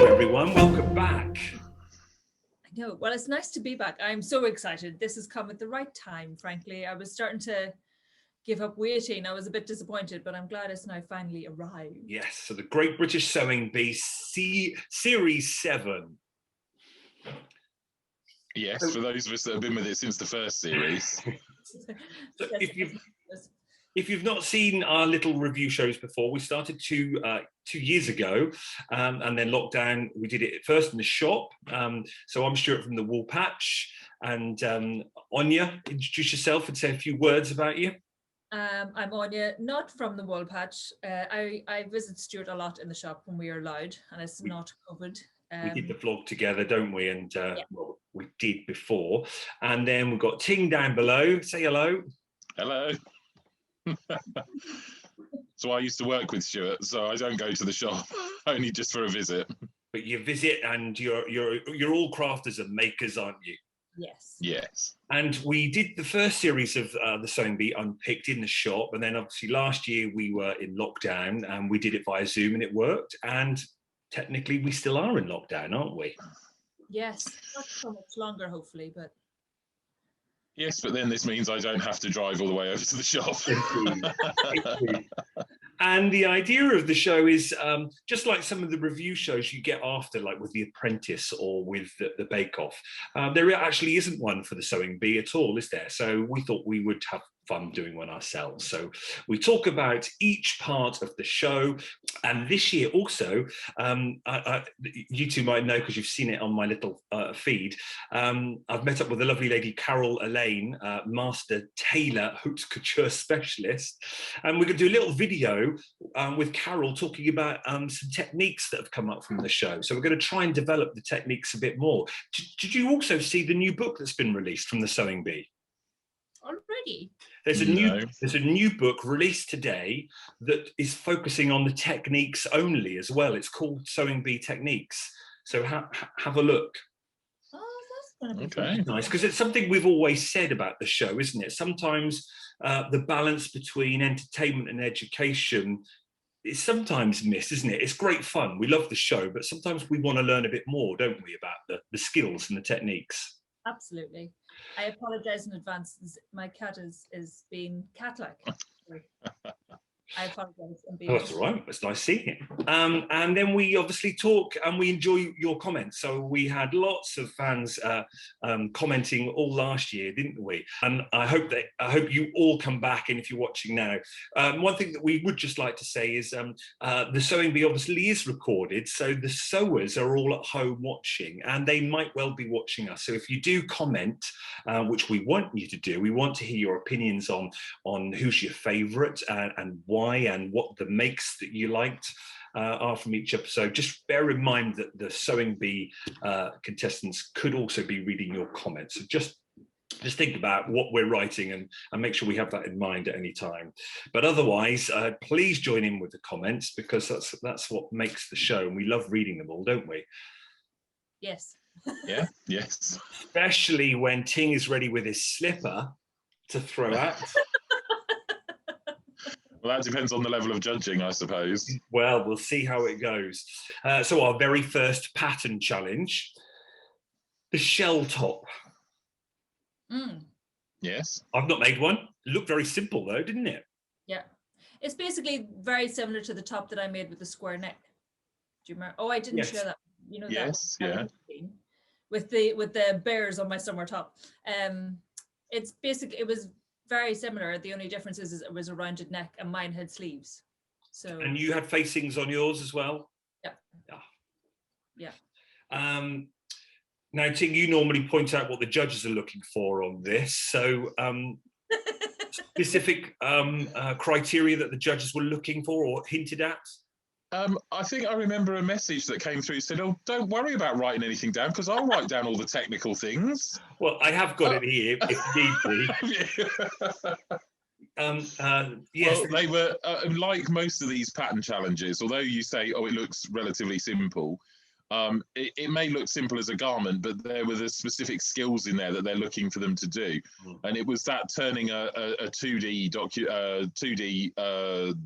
you, everyone. Welcome back. I know. Well, it's nice to be back. I'm so excited. This has come at the right time, frankly. I was starting to give up waiting. I was a bit disappointed, but I'm glad it's now finally arrived. Yes, so the Great British Sewing Bee Series 7. Yes, for those of us that have been with it since the first series. So if you've not seen our little review shows before, we started 2 years ago, and then lockdown, we did it first in the shop. So I'm Stuart from the Woolpatch, and Anya, introduce yourself and say a few words about you. I'm Anya, not from the Woolpatch. I visit Stuart a lot in the shop when we are allowed, and it's not COVID. We did the vlog together, don't we? And well, we did before. And then we've got Ting down below. Say hello. Hello. So I used to work with Stuart, so I don't go to the shop, only just for a visit. But you visit, and you're all crafters and makers, aren't you? Yes. Yes. And we did the first series of the Sewing Bee Unpicked in the shop, and then obviously last year we were in lockdown, and we did it via Zoom, and it worked. And technically, we still are in lockdown, aren't we? Yes, not so much longer, hopefully, but. Yes, but then this means I don't have to drive all the way over to the shop. And the idea of the show is just like some of the review shows you get after, like with The Apprentice or with the Bake Off. There actually isn't one for the Sewing Bee at all, is there? So we thought we would have fun doing one ourselves. So we talk about each part of the show. And this year also, you two might know because you've seen it on my little feed, I've met up with the lovely lady Carol Elaine, Master Tailor Haute Couture Specialist. And we're going to do a little video with Carol talking about some techniques that have come up from the show. So we're going to try and develop the techniques a bit more. Did you also see the new book that's been released from the Sewing Bee? Already? There's a new book released today that is focusing on the techniques only as well. It's called Sewing Bee Techniques. So have a look. Oh, that's going to be Nice, because it's something we've always said about the show, isn't it? Sometimes the balance between entertainment and education is sometimes missed, isn't it? It's great fun. We love the show, but sometimes we want to learn a bit more, don't we, about the skills and the techniques. Absolutely. I apologize in advance. My cat is being cat-like. I apologize. Oh, that's all right. It's nice seeing it. And then we obviously talk and we enjoy your comments. So we had lots of fans commenting all last year, didn't we? And I hope you all come back. And if you're watching now, one thing that we would just like to say is the Sewing Bee obviously is recorded. So the sewers are all at home watching, and they might well be watching us. So if you do comment, which we want you to do, we want to hear your opinions on who's your favourite and why, and what the makes that you liked are from each episode. Just bear in mind that the Sewing Bee contestants could also be reading your comments. So just think about what we're writing and make sure we have that in mind at any time. But otherwise, please join in with the comments, because that's what makes the show, and we love reading them all, don't we? Yes. Yeah, yes. Especially when Ting is ready with his slipper to throw out. Well, that depends on the level of judging, I suppose. Well, we'll see how it goes. So our very first pattern challenge, the shell top. Yes. I've not made one. It looked very simple though, didn't it? Yeah. It's basically very similar to the top that I made with the square neck. Do you remember? Oh, I didn't share that. You know, yes, that with the bears on my summer top. It's basically, it was very similar. The only difference is it was a rounded neck and mine had sleeves. So. And you had facings on yours as well? Yeah. Now, Ting, you normally point out what the judges are looking for on this. So specific criteria that the judges were looking for or hinted at? I think I remember a message that came through said, "Oh, don't worry about writing anything down, because I'll write down all the technical things." Well, I have got it here, if need be. Yes. Well, they were like most of these pattern challenges. Although you say, "Oh, it looks relatively simple," it may look simple as a garment, but there were the specific skills in there that they're looking for them to do. And it was that turning a 2D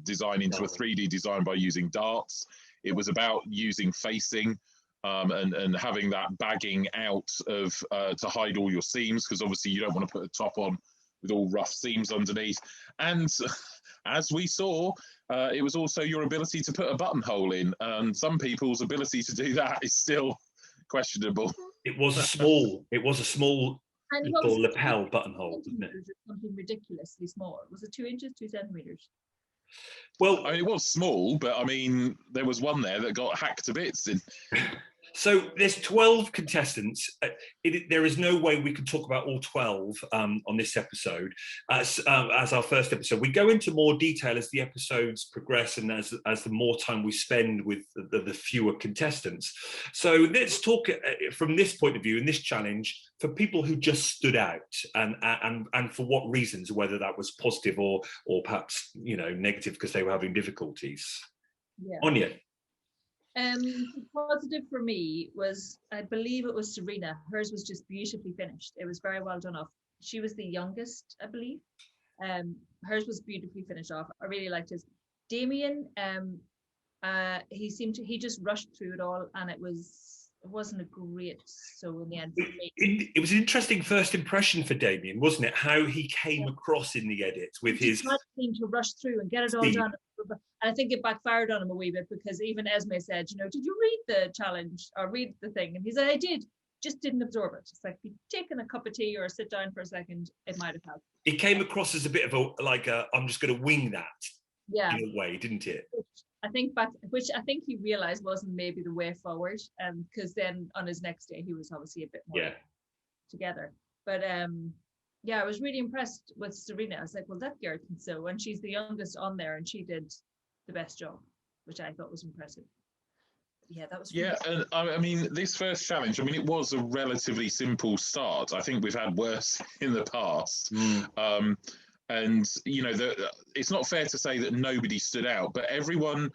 design into a 3D design by using darts. It was about using facing. and having that bagging out of to hide all your seams, because obviously you don't want to put a top on with all rough seams underneath. And as we saw, it was also your ability to put a buttonhole in, and some people's ability to do that is still questionable. It was a small And little lapel buttonhole, wasn't it? Something ridiculously small. Was it 2 inches, 2 centimeters? Well, I mean, it was small, but I mean, there was one there that got hacked to bits. so there's 12 contestants. There is no way we can talk about all 12 on this episode as our first episode. We go into more detail as the episodes progress and as the more time we spend with the fewer contestants. So let's talk from this point of view in this challenge for people who just stood out and for what reasons, whether that was positive or perhaps negative because they were having difficulties. Yeah. Anya. Positive for me was, I believe it was Serena. Hers was just beautifully finished. It was very well done off. She was the youngest, I believe. Hers was beautifully finished off. I really liked his. Damien, he just rushed through it all, and it wasn't a great. So in the end, for me, it was an interesting first impression for Damien, wasn't it? How he came across in the edit with his team to rush through and get it all done. And I think it backfired on him a wee bit, because even Esme said, did you read the challenge or read the thing? And he said, I did, just didn't absorb it. It's like, if you'd taken a cup of tea or sit down for a second, it might have helped. It came across as a bit of I'm just going to wing that. Yeah. In a way, didn't it? Which I think he realized wasn't maybe the way forward, because then on his next day he was obviously a bit more together. But I was really impressed with Serena. I was like, well, that girl can sew, and she's the youngest on there, and she did the best job, which I thought was impressive. Yeah, that was really and I mean, this first challenge, I mean, it was a relatively simple start. I think we've had worse in the past. And it's not fair to say that nobody stood out, but everyone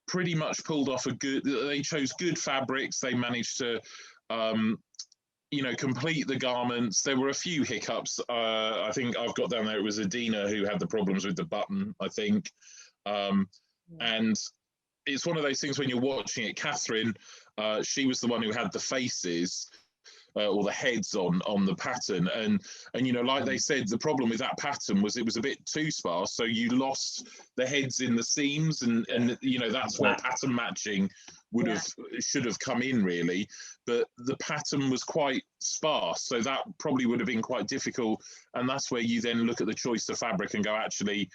pretty much pulled off they chose good fabrics. They managed to complete the garments. There were a few hiccups. I think I've got down there, it was Adina who had the problems with the button, I think. And it's one of those things when you're watching it. Catherine, she was the one who had the faces or the heads on the pattern, and like they said, the problem with that pattern was it was a bit too sparse, so you lost the heads in the seams, and that's where pattern matching should have come in really, but the pattern was quite sparse, so that probably would have been quite difficult, and that's where you then look at the choice of fabric and go, actually,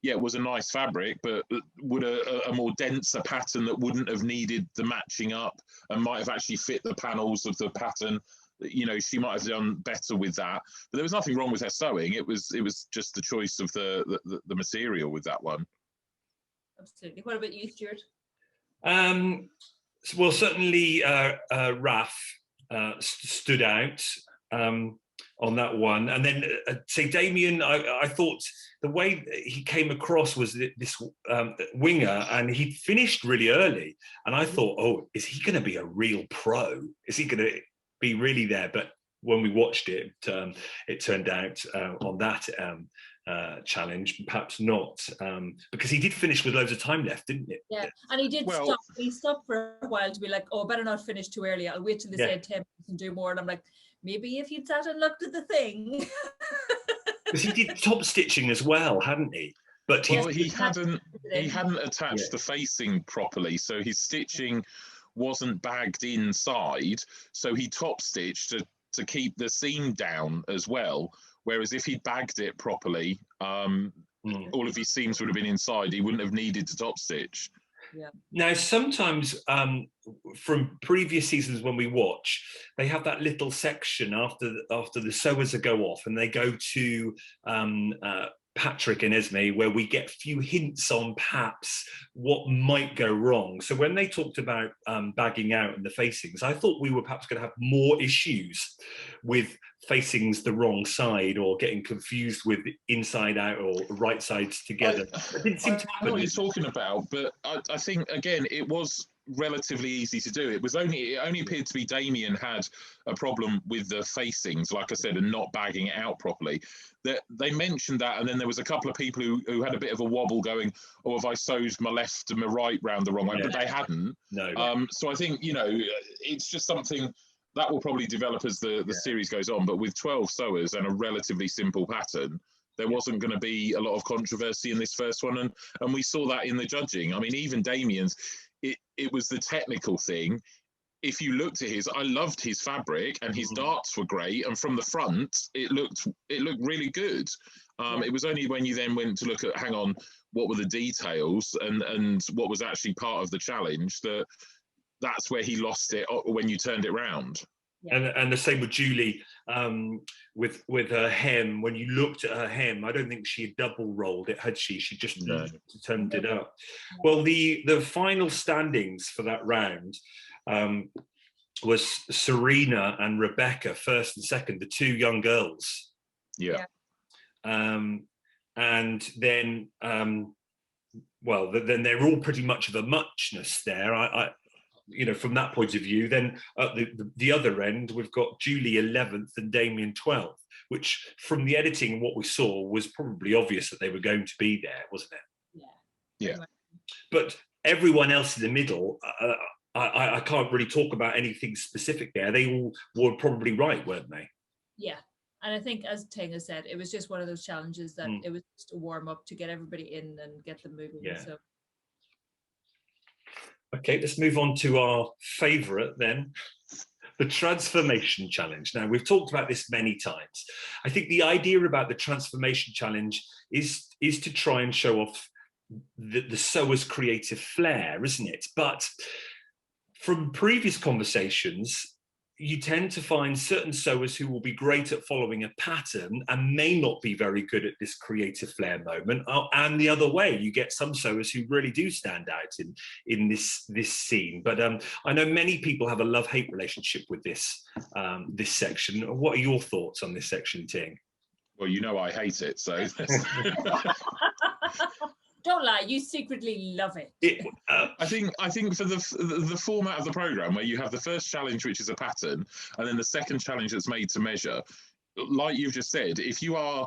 yeah, it was a nice fabric, but would a more denser pattern that wouldn't have needed the matching up and might have actually fit the panels of the pattern, she might have done better with that. But there was nothing wrong with her sewing. It was just the choice of the material with that one. Absolutely. What about you, Stuart? Well, certainly Raf stood out on that one. And then, say, Damien, I thought the way he came across was this winger, and he finished really early. And I thought, oh, is he going to be a real pro? Is he going to be really there? But when we watched it, it turned out on that challenge, perhaps not, because he did finish with loads of time left, didn't it? Yeah, and he did stop. He stopped for a while to be like, oh, I better not finish too early. I'll wait till they said 10 minutes and do more. And I'm like, maybe if you'd sat and looked at the thing. Because he did top stitching as well, hadn't he? But he hadn't attached the facing properly, so his stitching wasn't bagged inside, so he top stitched to keep the seam down as well. Whereas if he'd bagged it properly, all of his seams would have been inside. He wouldn't have needed to top stitch. Yeah. Now, sometimes from previous seasons when we watch, they have that little section after the sewers go off, and they go to Patrick and Esme, where we get a few hints on perhaps what might go wrong. So when they talked about bagging out and the facings, I thought we were perhaps going to have more issues with facings the wrong side or getting confused with inside out or right sides together. It didn't seem to happen. I know what you're talking about, but I think, again, it was relatively easy to do. It only appeared to be Damien had a problem with the facings, like I said, and not bagging it out properly. That they mentioned that, and then there was a couple of people who had a bit of a wobble, going, "Oh, have I sewed my left and my right round the wrong way?" But they hadn't. No. So I think, you know, it's just something that will probably develop as the series goes on. But with 12 sewers and a relatively simple pattern, there wasn't going to be a lot of controversy in this first one, and we saw that in the judging. I mean, even Damien's, it was the technical thing. If you looked at his, I loved his fabric, and his darts were great, and from the front it looked really good. It was only when you then went to look at, hang on, what were the details and what was actually part of the challenge, that's where he lost it when you turned it round. Yeah. And the same with Julie, with her hem. When you looked at her hem, I don't think she had double rolled it, had she? She just turned it up. Well, the final standings for that round was Serena and Rebecca, first and second, the two young girls. Yeah. And then, well, then they're all pretty much of a muchness there. I you know, from that point of view. Then at the other end, we've got Julie 11th and Damien 12th, which from the editing and what we saw was probably obvious that they were going to be there, wasn't it? Yeah. But everyone else in the middle, I can't really talk about anything specific there. They all were probably right, weren't they? Yeah. And I think, as Tinga said, it was just one of those challenges that it was just a warm up to get everybody in and get them moving. Yeah. So. Okay, let's move on to our favourite then, the transformation challenge. Now, we've talked about this many times. I think the idea about the transformation challenge is to try and show off the sewer's creative flair, isn't it? But from previous conversations, you tend to find certain sewers who will be great at following a pattern and may not be very good at this creative flair moment. And the other way, you get some sewers who really do stand out in this scene. But I know many people have a love-hate relationship with this section. What are your thoughts on this section, Ting? Well, you know I hate it, so... Don't lie, you secretly love it. I think for the format of the program, where you have the first challenge, which is a pattern, and then the second challenge that's made to measure, like you've just said, if you are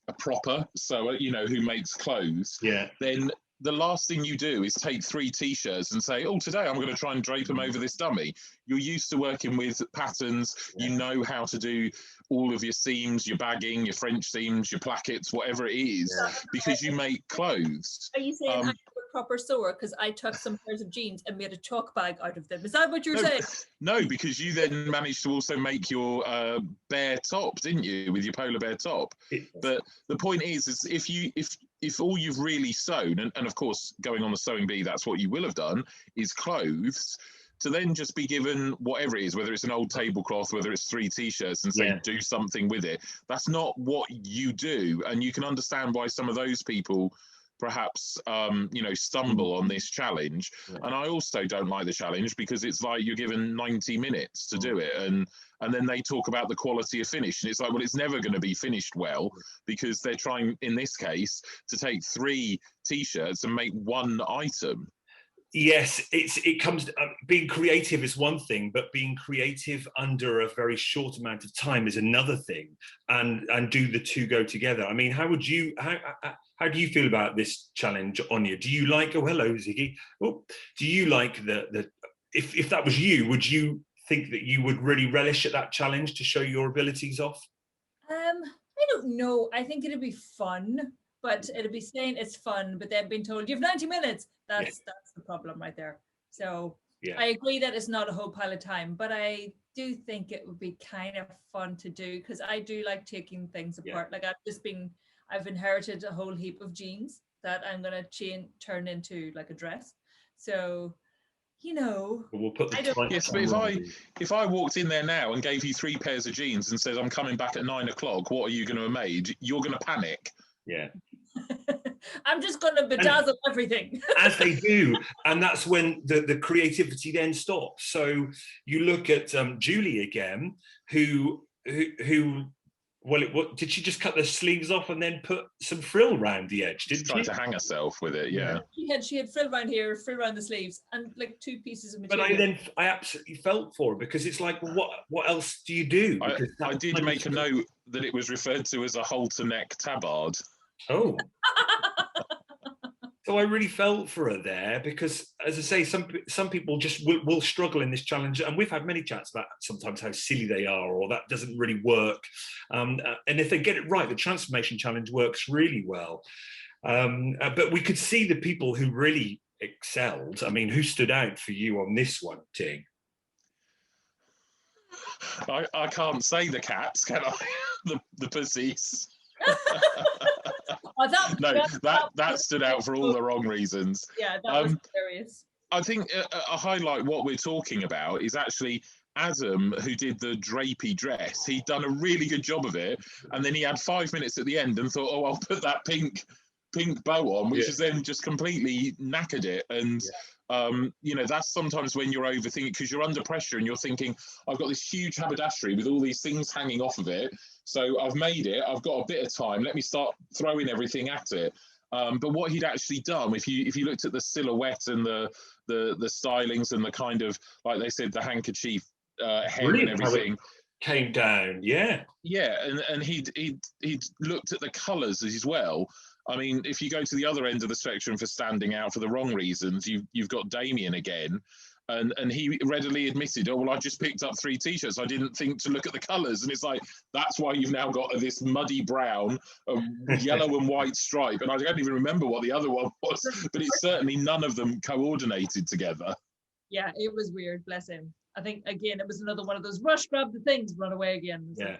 a proper sewer, you know, who makes clothes, then the last thing you do is take 3 t-shirts and say, oh, today I'm going to try and drape them over this dummy. You're used to working with patterns. You know how to do all of your seams, your bagging, your French seams, your plackets, whatever it is, because you make clothes. Are you saying I'm a proper sewer because I took some pairs of jeans and made a chalk bag out of them? Is that what you're saying? No, because you then managed to also make your bear top, didn't you, with your polar bear top? But the point is if all you've really sewn, and of course going on the sewing bee, that's what you will have done, is clothes, to then just be given whatever it is, whether it's an old tablecloth, whether it's 3 t-shirts, and say do something with it. That's not what you do, and you can understand why some of those people perhaps you know, stumble on this challenge. And I also don't like the challenge because it's like you're given 90 minutes to do it, and then they talk about the quality of finish, and it's like, well, it's never going to be finished well, because they're trying, in this case, to take 3 t-shirts and make 1 item. Yes, it comes being creative is one thing, but being creative under a very short amount of time is another thing, and do the two go together? I mean, how do you feel about this challenge, Anya? Do you like, oh, hello, Ziggy. Oh, do you like if that was you, would you think that you would really relish at that challenge to show your abilities off? I don't know. I think it'd be fun, but it'd be saying it's fun, but then being told you have 90 minutes. That's the problem right there. So I agree that it's not a whole pile of time, but I do think it would be kind of fun to do, because I do like taking things apart. Like I've inherited a whole heap of jeans that I'm gonna turn into like a dress. So, you know, we'll put the yes, but if I walked in there now and gave you 3 pairs of jeans and said I'm coming back at 9 o'clock, what are you going to have made? You're going to panic. Yeah. I'm just going to bedazzle everything. As they do, and that's when the creativity then stops. So you look at Julie again, who Well, did she just cut the sleeves off and then put some frill round the edge? Didn't she? Tried to hang herself with it, yeah. She had frill around here, frill around the sleeves, and like 2 pieces of But material. I absolutely felt for her, because it's like, what else do you do? I did make a note that it was referred to as a halter neck tabard. Oh. So I really felt for her there, because, as I say, some people just will struggle in this challenge, and we've had many chats about sometimes how silly they are, or that doesn't really work. And if they get it right, the transformation challenge works really well. But we could see the people who really excelled. I mean, who stood out for you on this one, Ting? I can't say the cats, can I? the pussies. That stood out for all the wrong reasons. Yeah, that was hilarious. I think a highlight what we're talking about is actually Adam, who did the drapey dress. He'd done a really good job of it, and then he had 5 minutes at the end and thought, oh, I'll put that pink bow on, which has then just completely knackered it. And you know, that's sometimes when you're overthinking, because you're under pressure and you're thinking, I've got this huge haberdashery with all these things hanging off of it, so I've made it, I've got a bit of time, let me start throwing everything at it. But what he'd actually done, if you looked at the silhouette and the stylings and the kind of, like they said, the handkerchief hem and everything came down, and he'd looked at the colours as well. I mean, if you go to the other end of the spectrum for standing out for the wrong reasons, you've got Damien again, and he readily admitted, oh, well, I just picked up 3 T-shirts. I didn't think to look at the colours. And it's like, that's why you've now got this muddy brown, yellow and white stripe. And I don't even remember what the other one was, but it's certainly none of them coordinated together. Yeah, it was weird, bless him. I think, again, it was another one of those rush, grab the things, run away again. Yeah.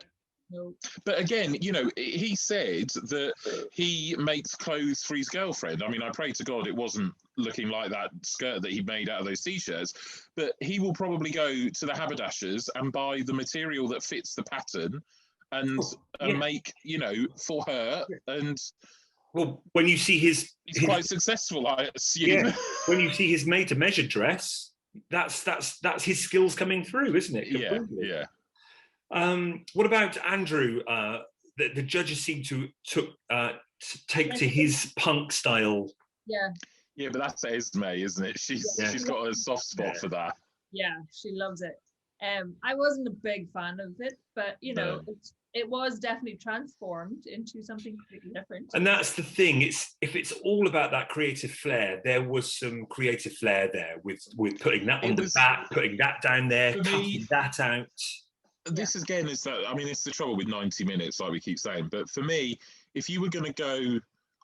No. But again, you know, he said that he makes clothes for his girlfriend. I mean, I pray to God it wasn't looking like that skirt that he made out of those T-shirts, but he will probably go to the haberdashers and buy the material that fits the pattern and make, you know, for her. And well, when you see he's quite successful, I assume. Yeah. When you see his made-to-measure dress, that's his skills coming through, isn't it? Completely. Yeah. What about Andrew? The judges seem to take to his punk style. Yeah, but that's Esme, isn't it? She's got a soft spot for that. Yeah, she loves it. I wasn't a big fan of it, but you know, it was definitely transformed into something completely different. And that's the thing. If it's all about that creative flair, there was some creative flair there with putting that on the back, putting that down there, cutting that out. This again is that, I mean, it's the trouble with 90 minutes, like we keep saying. But for me, if you were going to go,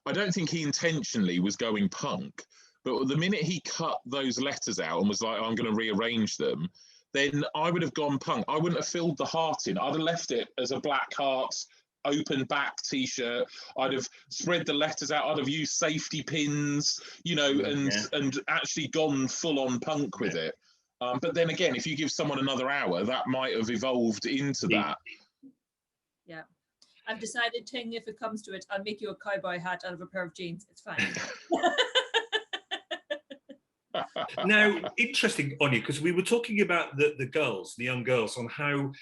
I don't think he intentionally was going punk, but the minute he cut those letters out and was like, I'm going to rearrange them, then I would have gone punk. I wouldn't have filled the heart in. I'd have left it as a black heart, open back T-shirt. I'd have spread the letters out. I'd have used safety pins, you know, and actually gone full on punk with it. But then again, if you give someone another hour, that might have evolved into that. Yeah. I've decided, Ting, if it comes to it, I'll make you a cowboy hat out of a pair of jeans. It's fine. Now, interesting, Anya, because we were talking about the girls, the young girls, on how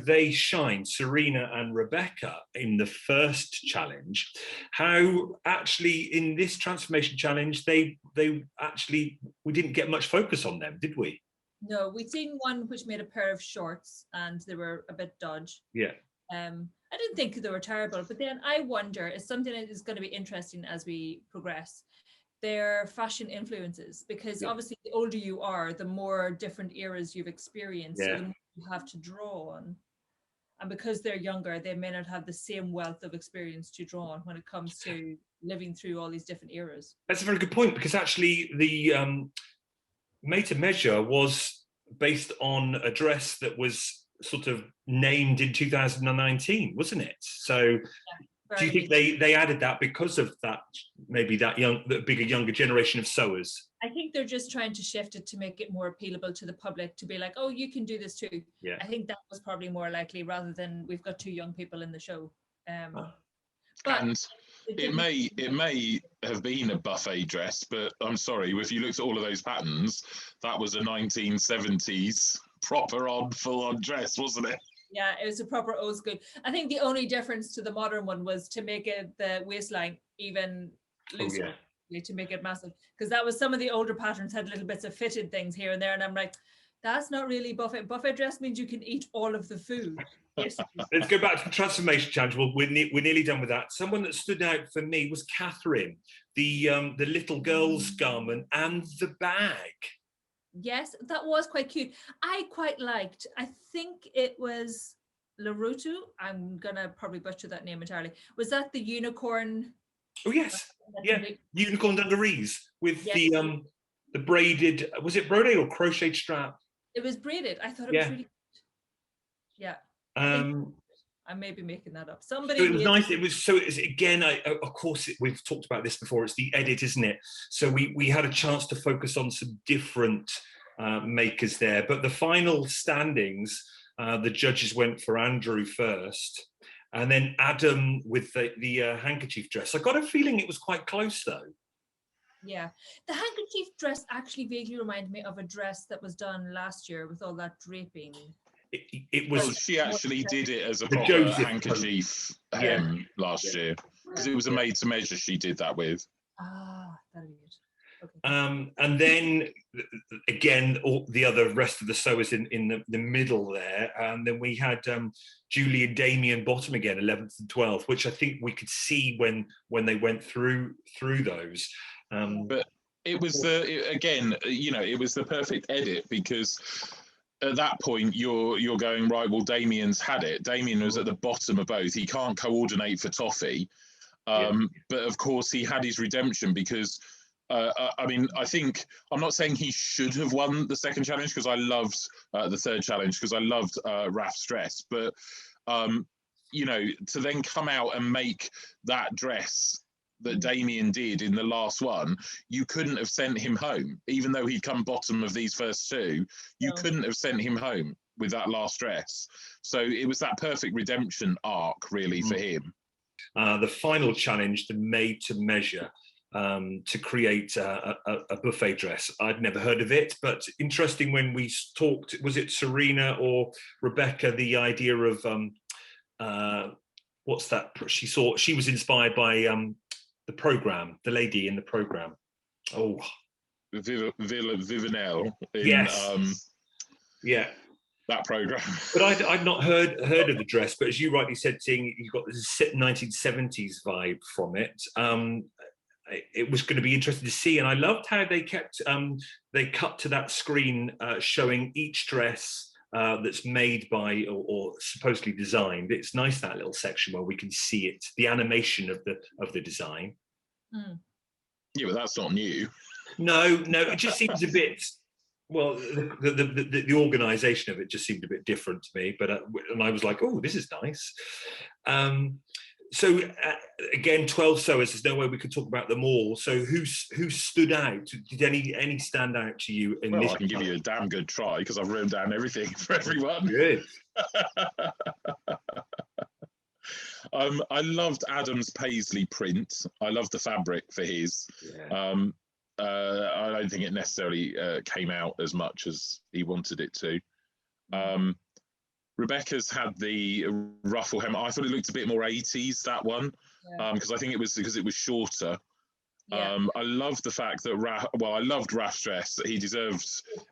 they shine, Serena and Rebecca, in the first challenge. How actually in this transformation challenge, we didn't get much focus on them, did we? No, we'd seen one which made a pair of shorts and they were a bit dodge. Yeah. I didn't think they were terrible, but then I wonder, it's something that is going to be interesting as we progress, their fashion influences, because obviously the older you are, the more different eras you've experienced, so the more you have to draw on. And because they're younger, they may not have the same wealth of experience to draw on when it comes to living through all these different eras. That's a very good point, because actually the Made to Measure was based on a dress that was sort of named in 2019, wasn't it? So do you think they added that because of that, maybe that younger generation of sewers? I think they're just trying to shift it to make it more appealable to the public, to be like, oh, you can do this too. Yeah. I think that was probably more likely, rather than we've got 2 young people in the show. But and it may have been a buffet dress, but I'm sorry, if you looked at all of those patterns, that was a 1970s proper on full on dress, wasn't it? Yeah, it was a proper old school. I think the only difference to the modern one was to make it the waistline even looser, to make it massive. Because that was some of the older patterns had little bits of fitted things here and there, and I'm like, that's not really buffet. Buffet dress means you can eat all of the food. Let's go back to the transformation challenge. Well, we're nearly done with that. Someone that stood out for me was Catherine, the little girl's garment and the bag. Yes, that was quite cute. I quite liked, I think it was Larutu. I'm gonna probably butcher that name entirely. Was that the unicorn? Oh yes, yeah, unicorn dungarees with the braided. Was it braided or crocheted strap? It was braided. I thought it was really cute. Yeah. I may be making that up. Somebody. So it was nice. It was again. Of course, we've talked about this before. It's the edit, isn't it? So we had a chance to focus on some different makers there. But the final standings, the judges went for Andrew first, and then Adam with the handkerchief dress. I got a feeling it was quite close though. Yeah, the handkerchief dress actually vaguely reminded me of a dress that was done last year with all that draping. It was. Well, she actually did it as a proper handkerchief hem last year because it was a made to measure. She did that with. Ah, that'd be good. Okay. And then again, all the rest of the sewers in the middle there, and then we had Julie and Damien bottom again, 11th and 12th, which I think we could see when they went through those. But it was it was the perfect edit because at that point you're going, right, well, Damien's had it. Damien was at the bottom of both. He can't coordinate for Toffee. But of course he had his redemption because I mean, I think I'm not saying he should have won the second challenge because I loved the third challenge because I loved Raf's dress, but to then come out and make that dress that Damien did in the last one, you couldn't have sent him home. Even though he'd come bottom of these first two, you couldn't have sent him home with that last dress. So it was that perfect redemption arc, really, for him. The final challenge, the made to measure, to create a buffet dress. I'd never heard of it, but interesting when we talked, was it Serena or Rebecca, the idea of, what's that? She was inspired by the program, the lady in the program. Oh, Vivanel. Yes. That program. But I'd not heard of the dress. But as you rightly said, seeing you got this 1970s vibe from it. It was going to be interesting to see, and I loved how they kept they cut to that screen showing each dress that's made by or supposedly designed. It's nice, that little section where we can see it, the animation of the design. Yeah, but that's not new. No, it just seems a bit. Well, the organisation of it just seemed a bit different to me, but and I was like, oh, this is nice. So again, 12 sewers. There's no way we could talk about them all. So who stood out? Did any stand out to you? I can give you a damn good try because I've written down everything for everyone. Good. I loved Adam's paisley print. I loved the fabric for his. Yeah. I don't think it necessarily came out as much as he wanted it to. Rebecca's had the ruffle hem. I thought it looked a bit more 80s, that one, because I think it was because it was shorter. Yeah. I loved the fact that I loved Raf's dress, that he deserved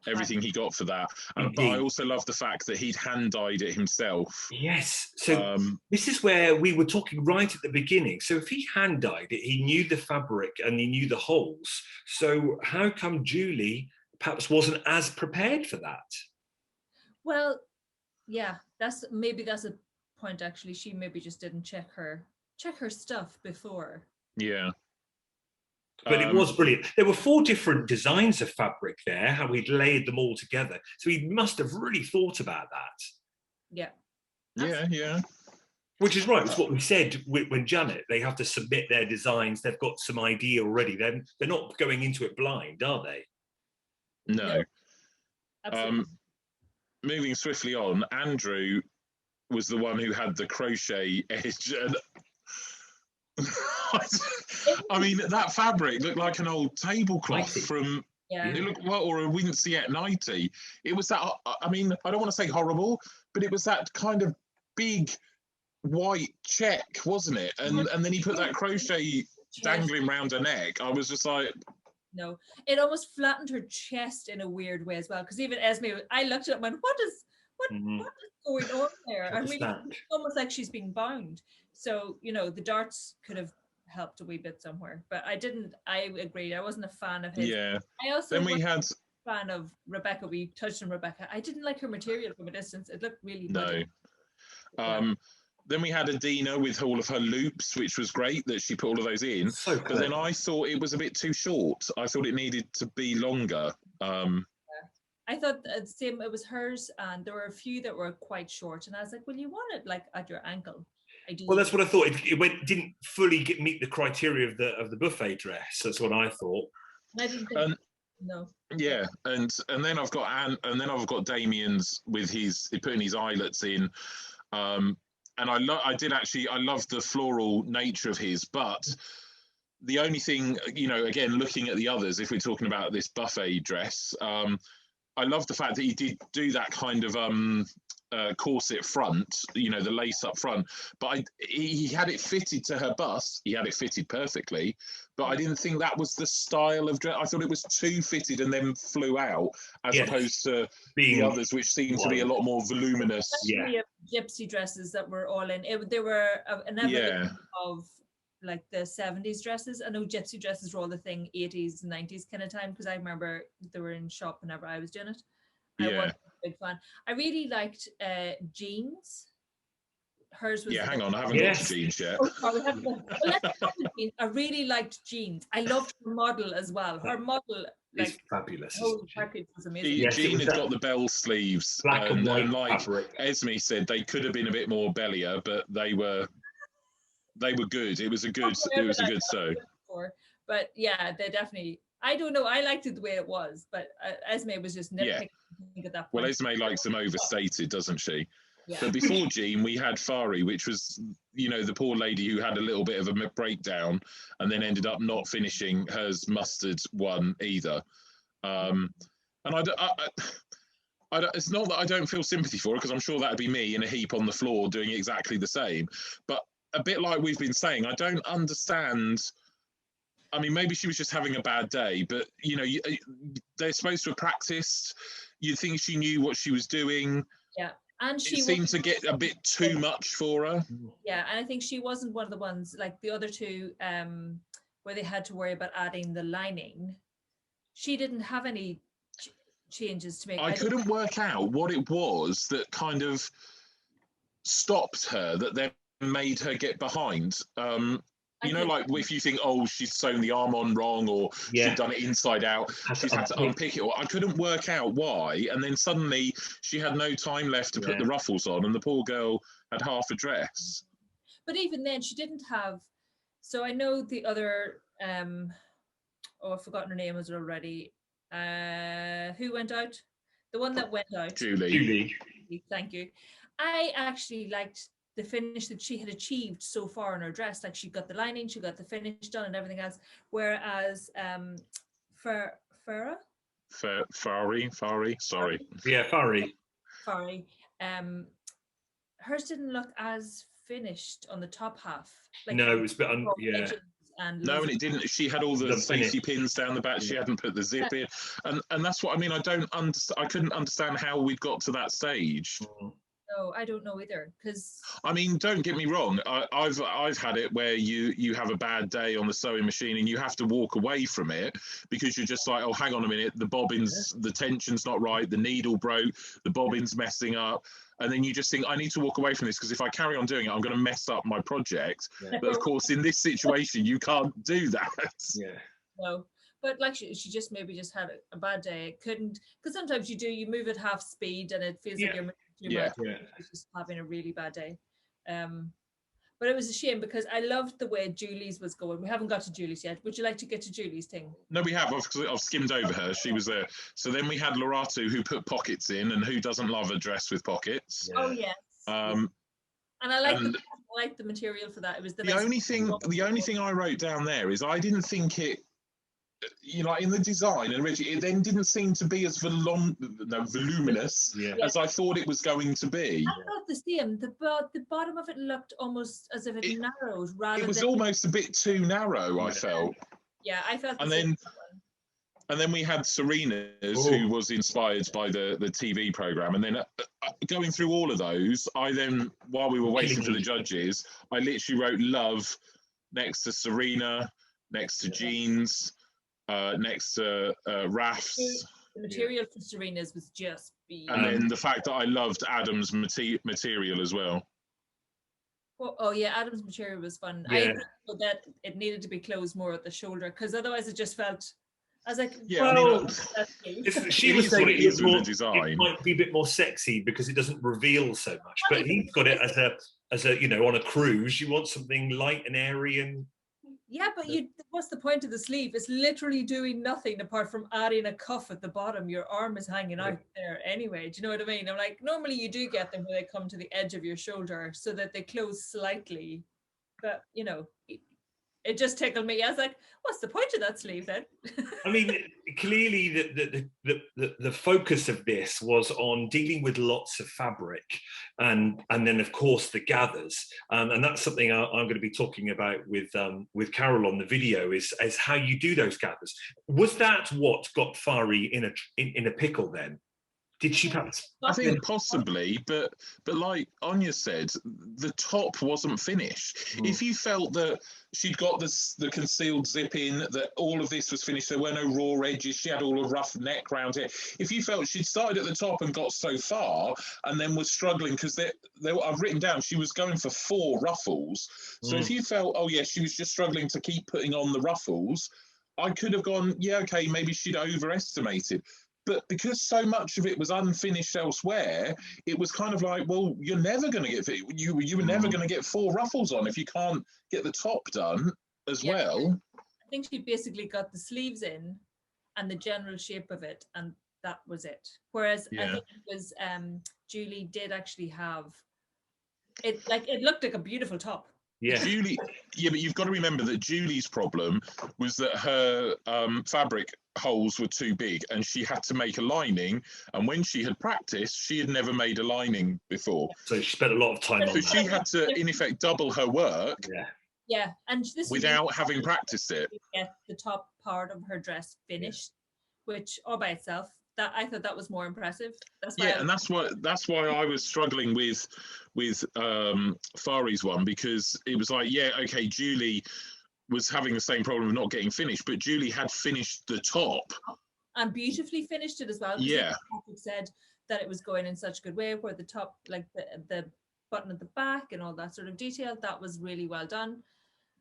everything he got for that. But I also loved the fact that he'd hand dyed it himself. Yes. So this is where we were talking right at the beginning. So if he hand dyed it, he knew the fabric and he knew the holes. So how come Julie perhaps wasn't as prepared for that? Well, yeah, that's a point actually. She maybe just didn't check her stuff before. Yeah. But it was brilliant. There were 4 different designs of fabric there, how we'd layered them all together. So he must have really thought about that. Yeah. Yeah. Which is right. It's what we said when Janet, they have to submit their designs. They've got some idea already. They're not going into it blind, are they? No. Absolutely. Moving swiftly on, Andrew was the one who had the crochet edge. And I mean, that fabric looked like an old tablecloth from, it looked, or a Wincey at 90. It was that, I mean, I don't want to say horrible, but it was that kind of big white check, wasn't it? And then he put that crochet dangling round her neck. I was just like, no, it almost flattened her chest in a weird way as well. Because even Esme, I looked at it and went, what is going on there? I mean, it's almost like she's being bound. So, you know, the darts could have helped a wee bit somewhere, but I agreed. I wasn't a fan of his. Yeah. I also then we had fan of Rebecca. We touched on Rebecca. I didn't like her material from a distance. It looked really no. Then we had Adina with all of her loops, which was great that she put all of those in. So but then I thought it was a bit too short. I thought it needed to be longer. I thought same. It was hers, and there were a few that were quite short, and I was like, "Well, you want it like at your ankle." Well, that's what I thought. It didn't fully meet the criteria of the buffet dress. That's what I thought. I didn't think. No. Yeah, and then I've got Damien's with his putting his eyelets in. And I love the floral nature of his, but the only thing, you know, again, looking at the others, if we're talking about this buffet dress, I love the fact that he did do that kind of corset front, you know, the lace up front, but he had it fitted to her bust. He had it fitted perfectly, but I didn't think that was the style of dress. I thought it was too fitted and then flew out, as opposed to the others, which seemed to be a lot more voluminous. Gypsy dresses that were all in. They were an evolution of like the 70s dresses. I know gypsy dresses were all the thing 80s, 90s kind of time, because I remember they were in shop whenever I was doing it. I was a big fan. I really liked jeans. Hers was. Yeah, hang on, I haven't got to jeans yet. Oh, sorry, let's talk about jeans. I really liked jeans. I loved her model as well. Her model, like, it's fabulous. Oh, package was amazing. Jean had got the bell sleeves, black and white like fabric. Esme said, they could have been a bit more bellier, but they were good. It was a good sew. But yeah, they definitely. I don't know. I liked it the way it was, but Esme was just nitpicking at that point. Well, Esme likes them overstated, doesn't she? Yeah. But before Jean, we had Fari, which was, you know, the poor lady who had a little bit of a breakdown and then ended up not finishing hers mustard one either. And it's not that I don't feel sympathy for her, because I'm sure that'd be me in a heap on the floor doing exactly the same. But a bit like we've been saying, I don't understand. I mean, maybe she was just having a bad day, but, you know, they're supposed to have practiced. You'd think she knew what she was doing. Yeah. And she seemed to get a bit too much for her. Yeah, and I think she wasn't one of the ones like the other two where they had to worry about adding the lining. She didn't have any changes to make. I couldn't work out what it was that kind of stopped her, that then made her get behind. You know, like if you think, oh, she's sewn the arm on wrong, or she's done it inside out, she's had to unpick it. I couldn't work out why. And then suddenly she had no time left to put the ruffles on, and the poor girl had half a dress. But even then, she didn't have. So I know the other. I've forgotten her name was already. Who went out? The one that went out. Julie. Thank you. I actually liked the finish that she had achieved so far in her dress. Like, she got the lining, she got the finish done and everything else. Whereas Fari, sorry. Yeah, Fari. Hers didn't look as finished on the top half. Like, no, it was a bit and it didn't. She had all the safety pins down the back. She hadn't put the zip in, and that's what I mean. I couldn't understand how we'd got to that stage. No, I don't know either. Because I mean, don't get me wrong. I've had it where you have a bad day on the sewing machine and you have to walk away from it because you're just like, oh, hang on a minute, the bobbins, the tension's not right, the needle broke, the bobbin's messing up. And then you just think, I need to walk away from this because if I carry on doing it, I'm going to mess up my project. Yeah. But of course, in this situation, you can't do that. Yeah. No, but like she just maybe just had a bad day. It couldn't, because sometimes you move at half speed and it feels like you're moving too much. Yeah. She's just having a really bad day. But it was a shame because I loved the way Julie's was going. We haven't got to Julie's yet. Would you like to get to Julie's thing? No, we have. I've skimmed over her. She was there. So then we had Loratu, who put pockets in, and who doesn't love a dress with pockets? Yeah. Oh yes. And I like the material for that. It was the only thing I wrote down there is I didn't think it you know, in the design, and it then didn't seem to be as voluminous as I thought it was going to be. I thought the same. The bottom of it looked almost as if it narrowed rather than... It was almost a bit too narrow, I felt. Yeah, I felt and then we had Serena's, who was inspired by the TV program. And then going through all of those, I then, while we were waiting for the judges, I literally wrote love next to Serena, next to Jean's, next to Raf's. The material for Serena's was just and then the fact that I loved Adam's material as well. Oh yeah, Adam's material was fun. I agree that it needed to be closed more at the shoulder, because otherwise it just felt... I was like, she was saying it might be a bit more sexy because it doesn't reveal so much. But he's got it as a you know, on a cruise, you want something light and airy and... Yeah, but what's the point of the sleeve? It's literally doing nothing apart from adding a cuff at the bottom. Your arm is hanging out there anyway. Do you know what I mean? I'm like, normally you do get them when they come to the edge of your shoulder so that they close slightly. But, you know, it just tickled me. I was like, what's the point of that sleeve then? I mean, clearly the focus of this was on dealing with lots of fabric and then, of course, the gathers. And that's something I'm going to be talking about with Carol on the video is how you do those gathers. Was that what got Fari in a pickle then? Did she perhaps? I think possibly, but like Anya said, the top wasn't finished. If you felt that she'd got the concealed zip in, that all of this was finished, there were no raw edges, she had all a rough neck round it. If you felt she'd started at the top and got so far and then was struggling, because I've written down she was going for 4 ruffles. So if you felt, oh yeah, she was just struggling to keep putting on the ruffles, I could have gone, yeah, okay, maybe she'd overestimated. But because so much of it was unfinished elsewhere, it was kind of like, well, you're never going to get you were never going to get 4 ruffles on if you can't get the top done as well. I think she basically got the sleeves in and the general shape of it, and that was it. Whereas I think it was Julie did actually have it, like it looked like a beautiful top. Yeah, Julie. Yeah, but you've got to remember that Julie's problem was that her fabric holes were too big, and she had to make a lining. And when she had practiced, she had never made a lining before. So she spent a lot of time on that. So she had to, in effect, double her work. Yeah, and this without having practiced it. Get the top part of her dress finished, which all by itself, that I thought that was more impressive. That's why and that's why I was struggling with Fari's one, because it was like, yeah, okay, Julie was having the same problem of not getting finished, but Julie had finished the top and beautifully finished it as well. Yeah, said that it was going in such a good way, where the top, like the button at the back and all that sort of detail, that was really well done.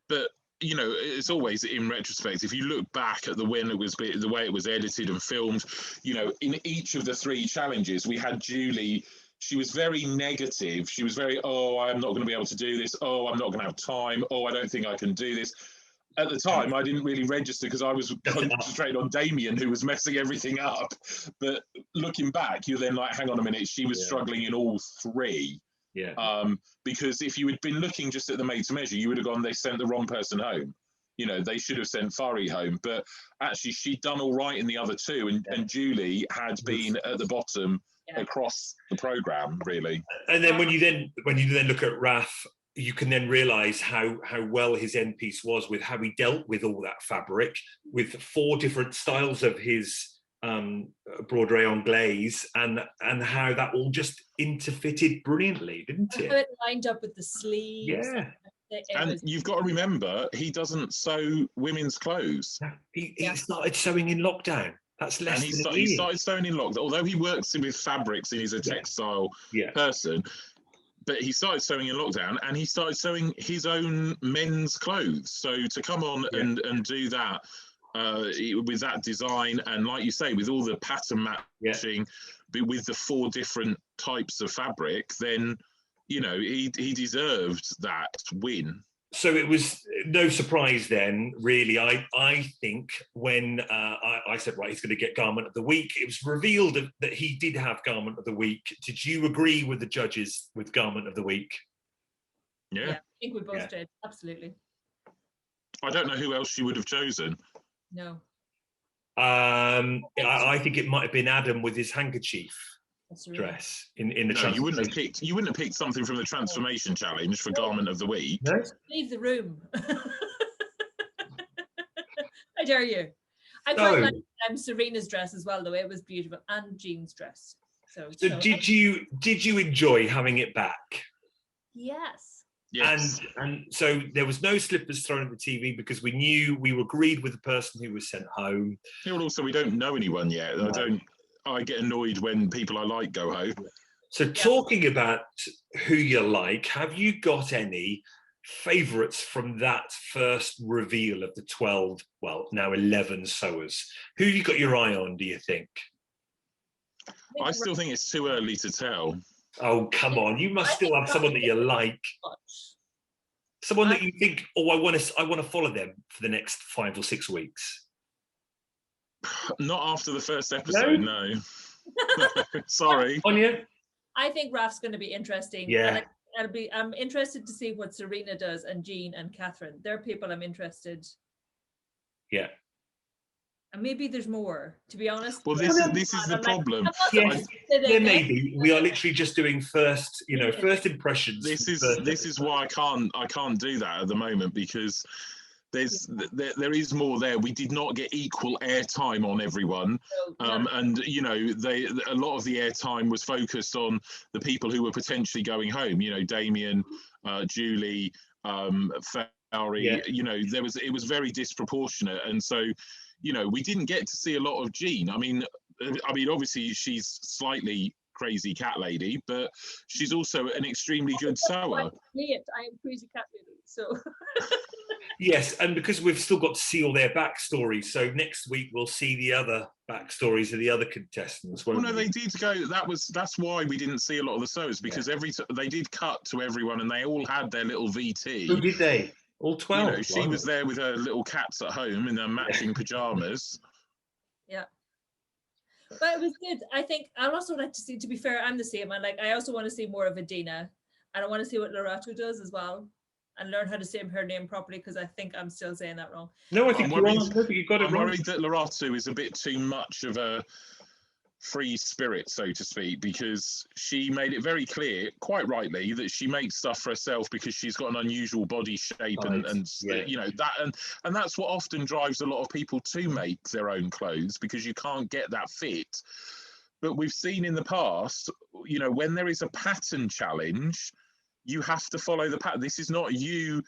But you know, it's always in retrospect. If you look back at the way it was edited and filmed, you know, in each of the 3 challenges, we had Julie. She was very negative. She was very, oh, I'm not going to be able to do this. Oh, I'm not going to have time. Oh, I don't think I can do this. At the time, I didn't really register because I was concentrated on Damien, who was messing everything up. But looking back, you're then like, hang on a minute, she was struggling in all 3. Yeah. Because if you had been looking just at the made to measure, you would have gone, they sent the wrong person home. You know, they should have sent Fari home. But actually, she'd done all right in the other 2, and Julie had been at the bottom across the program, really. And then when you then look at Raf, you can then realise how well his end piece was, with how he dealt with all that fabric, with 4 different styles of his broderie anglaise, and how that all just interfitted brilliantly, didn't it? It lined up with the sleeves. Yeah. And you've got to remember, he doesn't sew women's clothes. He started sewing in lockdown. That's less than a year. He started sewing in lockdown, although he works with fabrics and he's a textile person. But he started sewing in lockdown, and he started sewing his own men's clothes. So to come on and do that with that design, and like you say, with all the pattern matching, with the 4 different types of fabric, then, you know, he deserved that win. So it was no surprise then, really. I think when I said, right, he's going to get Garment of the Week, it was revealed that he did have Garment of the Week. Did you agree with the judges with Garment of the Week? Yeah. I think we both did, absolutely. I don't know who else you would have chosen. No. I think it might have been Adam with his handkerchief dress in the. No, you wouldn't have picked something from the transformation challenge for garment of the week. No? Leave the room. I dare you. I quite like Serena's dress as well, though. It was beautiful, and Jean's dress. So did you enjoy having it back? Yes. Yes. And so there was no slippers thrown at the TV because we agreed with the person who was sent home. Yeah, well, also we don't know anyone yet. No. I get annoyed when people I like go home. So talking about who you like, have you got any favourites from that first reveal of the 12, well, now 11 sewers? Who you got your eye on, do you think? I still think it's too early to tell. Oh, come on. You must still have someone that you like. Someone that you think, oh, I want to follow them for the next 5 or 6 weeks. Not after the first episode, no. Sorry. Anya? I think Raf's going to be interesting. Yeah. I'm interested to see what Serena does, and Jean and Catherine. They're people I'm interested. Yeah. And maybe there's more, to be honest. Well, this is the problem. Yes, there may be. We are literally just doing first impressions. This is why I can't do that at the moment, because there is more there. We did not get equal airtime on everyone, and a lot of the airtime was focused on the people who were potentially going home. Damien, Julie, Farry. Yeah. It was very disproportionate, and so we didn't get to see a lot of Jean. I mean, obviously she's slightly crazy cat lady, but she's also an extremely good sewer. I am crazy cat lady, so. Yes, and because we've still got to see all their backstories, so next week we'll see the other backstories of the other contestants. Well, no, they did go. That's why we didn't see a lot of the sewers, because they did cut to everyone, and they all had their little VT. Who did they? All 12. She was there with her little cats at home in their matching pajamas. Yeah. But it was good. I think I'd also like to see, to be fair, I'm the same. I also want to see more of Adina, and I want to see what Lorato does as well, and learn how to say her name properly, because I think I'm still saying that wrong. No, I think you're wrong. You've got it wrong. I'm worried that Lorato is a bit too much of a free spirit, so to speak, because she made it very clear, quite rightly, that she makes stuff for herself because she's got an unusual body shape, and that, and that's what often drives a lot of people to make their own clothes, because you can't get that fit. But we've seen in the past, when there is a pattern challenge, you have to follow the pattern. This is not you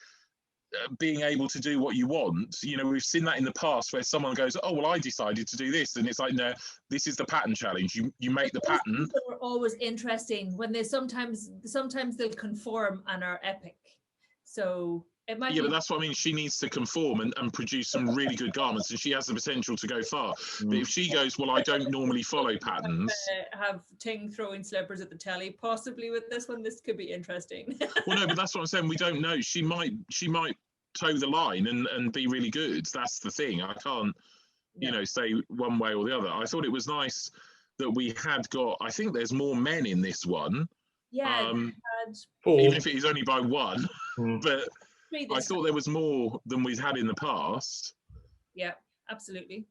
being able to do what you want. We've seen that in the past where someone goes, oh, well, I decided to do this. And it's like, no, this is the pattern challenge. You make the pattern. Are always interesting when they sometimes they'll conform and are epic. So it might be. But that's what I mean. She needs to conform and produce some really good garments, and she has the potential to go far. But if she goes, well, I don't normally follow patterns. Have Ting throwing slippers at the telly, possibly with this one, this could be interesting. Well, no, but that's what I'm saying. We don't know. She might toe the line and be really good. That's the thing. I can't, say one way or the other. I thought it was nice that we had got. I think there's more men in this one. Yeah. Even if it is only by one, but. I thought there was more than we've had in the past. Yeah, absolutely.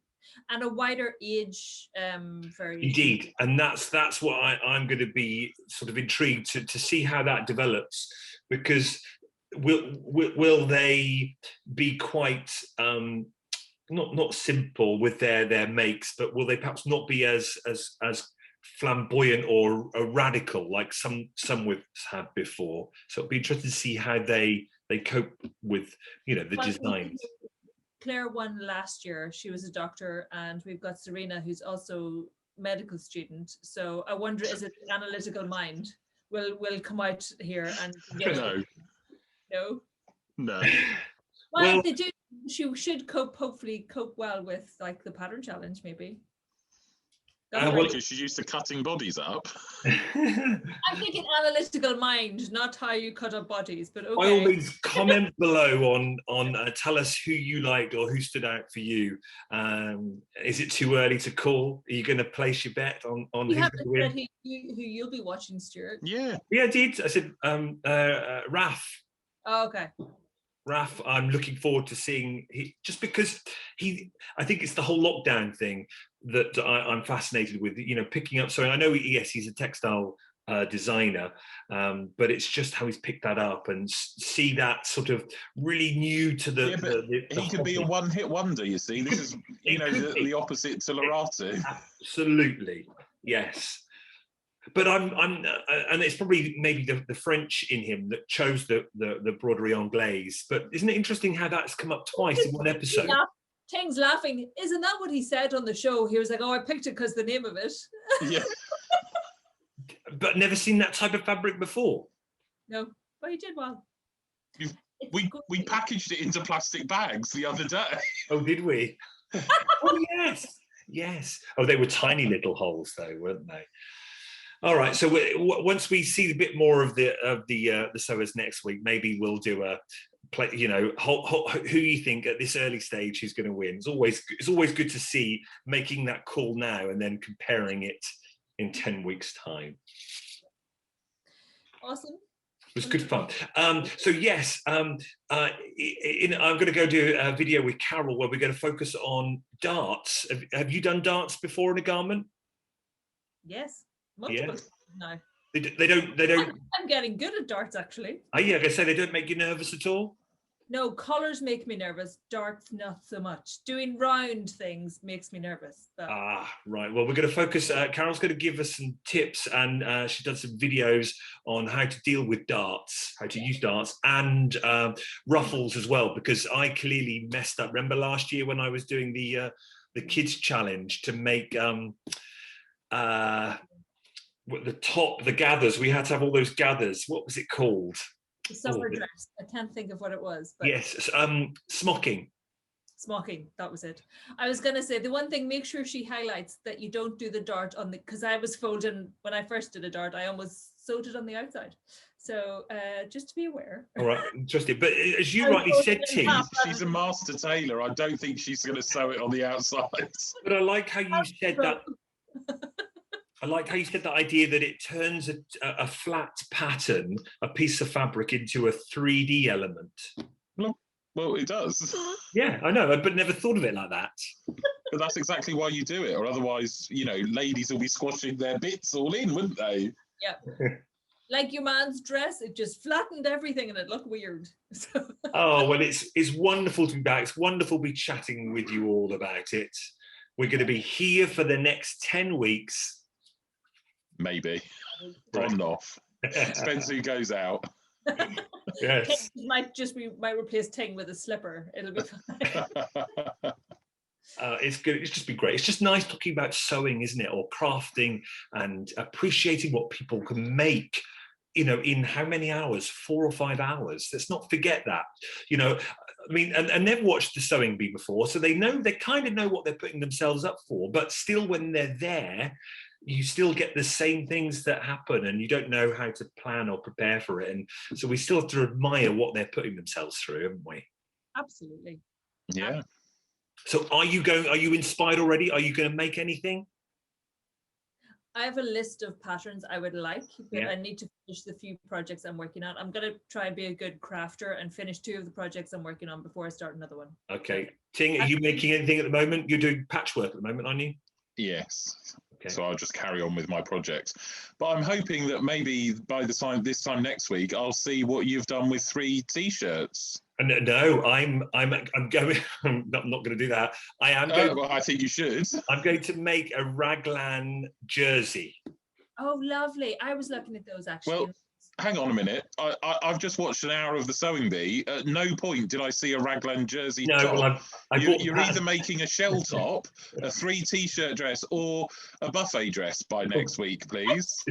And a wider age variation. Indeed. And that's what I'm going to be sort of intrigued to see how that develops, because will they be quite not simple with their makes, but will they perhaps not be as flamboyant or radical like some we've had before? So it'll be interesting to see how they cope with the designs. Claire won last year. She was a doctor, and we've got Serena, who's also a medical student. So I wonder, is it the analytical mind will come out here and no. Well, if they do, she should hopefully cope well with the pattern challenge, maybe. Because she's used to cutting bodies up. I'm thinking analytical mind, not how you cut up bodies. But okay. By all means, comment below on tell us who you liked or who stood out for you. Is it too early to call? Are you going to place your bet on who's going to win? Who you'll be watching, Stuart? Yeah, I did. I said Raf. Oh, okay. Raf, I'm looking forward to seeing, just because I think it's the whole lockdown thing that I'm fascinated with, you know, picking up. So I know, yes, he's a textile designer, but it's just how he's picked that up and see that sort of really new to the. Yeah, but the he could be a one-hit wonder. You see, this is, you know, the opposite to Loratu. Absolutely, yes. But and it's probably maybe the French in him that chose the broderie anglaise. But isn't it interesting how that's come up twice in one episode? Ting's laughing. Isn't that what he said on the show? He was like, "Oh, I picked it because the name of it." Yeah. But never seen that type of fabric before. No, but he did well. We packaged it into plastic bags the other day. Oh, did we? Oh, yes. Oh, they were tiny little holes, though, weren't they? All right. So once we see a bit more of the sewers next week, maybe we'll do a play. You know, who you think at this early stage who's going to win? It's always good to see, making that call now and then comparing it in 10 weeks' time. Awesome. It was good fun. So yes, I'm going to go do a video with Carol where we're going to focus on darts. Have you done darts before in a garment? Yes. Multiple times now. They don't. I'm getting good at darts, actually. Oh yeah, like I say, they don't make you nervous at all. No, collars make me nervous. Darts, not so much. Doing round things makes me nervous. But... right. Well, we're going to focus. Carol's going to give us some tips, and she done some videos on how to deal with darts, how to use darts, and ruffles as well. Because I clearly messed up. Remember last year when I was doing the kids challenge to make the gathers. We had to have all those gathers. What was it called? The summer dress. I can't think of what it was. But yes, smocking. Smocking, that was it. I was going to say, the one thing, make sure she highlights that you don't do the dart on the, because I was folding, when I first did a dart, I almost sewed it on the outside. So just to be aware. All right, interesting. But as you rightly said, Ting, she's a master tailor. I don't think she's going to sew it on the outside. But I like how you said that. I like how you said that idea that it turns a flat pattern, a piece of fabric, into a 3D element. Well, it does. Yeah, I know, but never thought of it like that. But that's exactly why you do it, or otherwise, you know, ladies will be squashing their bits all in, wouldn't they? Yeah. Like your man's dress, it just flattened everything and it looked weird. Oh, well, it's wonderful to be back. It's wonderful to be chatting with you all about it. We're going to be here for the next 10 weeks. Maybe. On and off. Depends who goes out. Yes. Might replace Ting with a slipper. It'll be fine. It's good. It's just be great. It's just nice talking about sewing, isn't it? Or crafting and appreciating what people can make, you know, in how many hours? 4 or 5 hours. Let's not forget that. You know, I mean, and they've watched the sewing bee before, so they kind of know what they're putting themselves up for, but still when they're there, you still get the same things that happen and you don't know how to plan or prepare for it. And so we still have to admire what they're putting themselves through, haven't we? Absolutely. Yeah. So are you inspired already? Are you going to make anything? I have a list of patterns I would like, but I need to finish the few projects I'm working on. I'm going to try and be a good crafter and finish 2 of the projects I'm working on before I start another one. Okay. Ting, are you making anything at the moment? You're doing patchwork at the moment, aren't you? Yes. Okay. So I'll just carry on with my project. But I'm hoping that maybe by this time next week, I'll see what you've done with 3 T-shirts. No, I'm going. I'm not going to do that. I am. Well, I think you should. I'm going to make a raglan jersey. Oh, lovely! I was looking at those actually. Well, hang on a minute. I've just watched an hour of the Sewing Bee. At no point did I see a raglan jersey top. Well, you're either making a shell top, a 3 T-shirt dress, or a buffet dress by next week, please.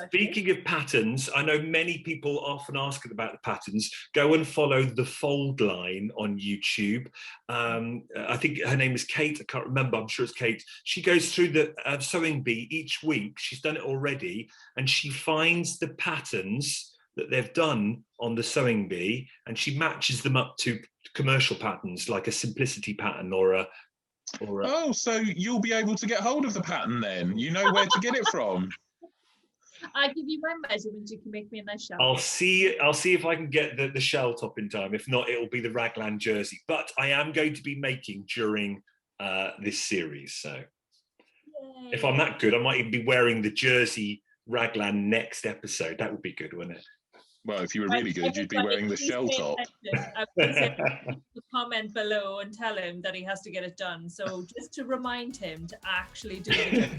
Speaking of patterns, I know many people often ask about the patterns. Go and follow the Fold Line on YouTube. I think her name is Kate. I can't remember. I'm sure it's Kate. She goes through the Sewing Bee each week. She's done it already, and she finds the patterns that they've done on the Sewing Bee and she matches them up to commercial patterns like a simplicity pattern or a Oh, so you'll be able to get hold of the pattern then. You know where to get it from. I'll give you my measurements. You can make me a nice shell. I'll see if I can get the shell top in time. If not, it'll be the raglan jersey. But I am going to be making during this series. So Yay. if I'm that good, I might even be wearing the jersey raglan next episode. That would be good, wouldn't it? Well, if you were really good, you'd be wearing the shell top. I would say comment below and tell him that he has to get it done. So just to remind him to actually do it.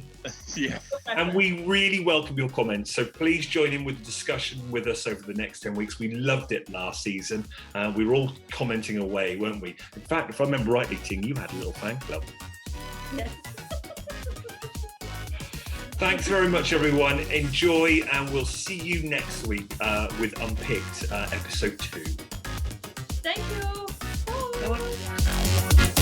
Yeah. And we really welcome your comments. So please join in with the discussion with us over the next 10 weeks. We loved it last season. We were all commenting away, weren't we? In fact, if I remember rightly, Ting, you had a little fan club. Yes. Thanks very much, everyone. Enjoy, and we'll see you next week with Unpicked, episode 2. Thank you. Bye. Bye.